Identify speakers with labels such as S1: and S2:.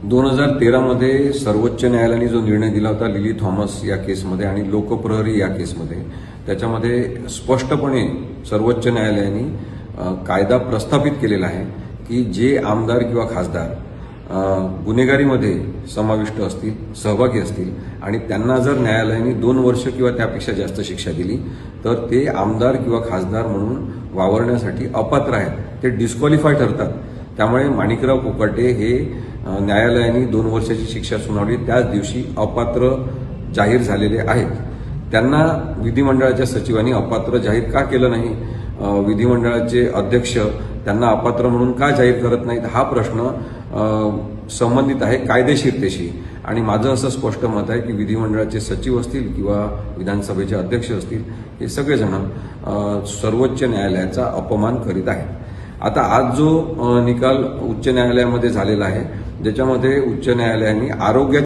S1: 2013 मध्ये सर्वोच्च न्यायालयाने जो निर्णय दिला होता लिली थॉमस या केसमध्ये आणि लोकप्रहरी या केसमध्ये, त्याच्यामध्ये स्पष्टपणे सर्वोच्च न्यायालयाने कायदा प्रस्थापित केलेला आहे की जे आमदार किंवा खासदार गुन्हेगारीमध्ये समाविष्ट असतील, सहभागी असतील आणि त्यांना जर न्यायालयाने 2 वर्ष किंवा त्यापेक्षा जास्त शिक्षा दिली तर ते आमदार किंवा खासदार म्हणून वावरण्यासाठी अपात्र आहेत, ते डिस्क्वालिफाय ठरतात. त्यामुळे माणिकराव कोकाटे हे न्यायालयाने 2 वर्षाची शिक्षा सुनावली त्याच दिवशी अपात्र जाहीर झालेले आहेत. त्यांना विधिमंडळाच्या सचिवांनी अपात्र जाहीर का केलं नाही, विधिमंडळाचे अध्यक्ष त्यांना अपात्र म्हणून का जाहीर करत नाहीत, हा प्रश्न संबंधित आहे कायदेशीरतेशी. आणि माझं असं स्पष्ट मत आहे की विधिमंडळाचे सचिव असतील किंवा विधानसभेचे अध्यक्ष असतील, हे सगळेजण सर्वोच्च न्यायालयाचा अपमान करीत आहेत. आता आज जो निकाल उच्च न्यायालयामध्ये झालेला आहे, ज्याच्यामध्ये उच्च न्यायालयाने आरोग्य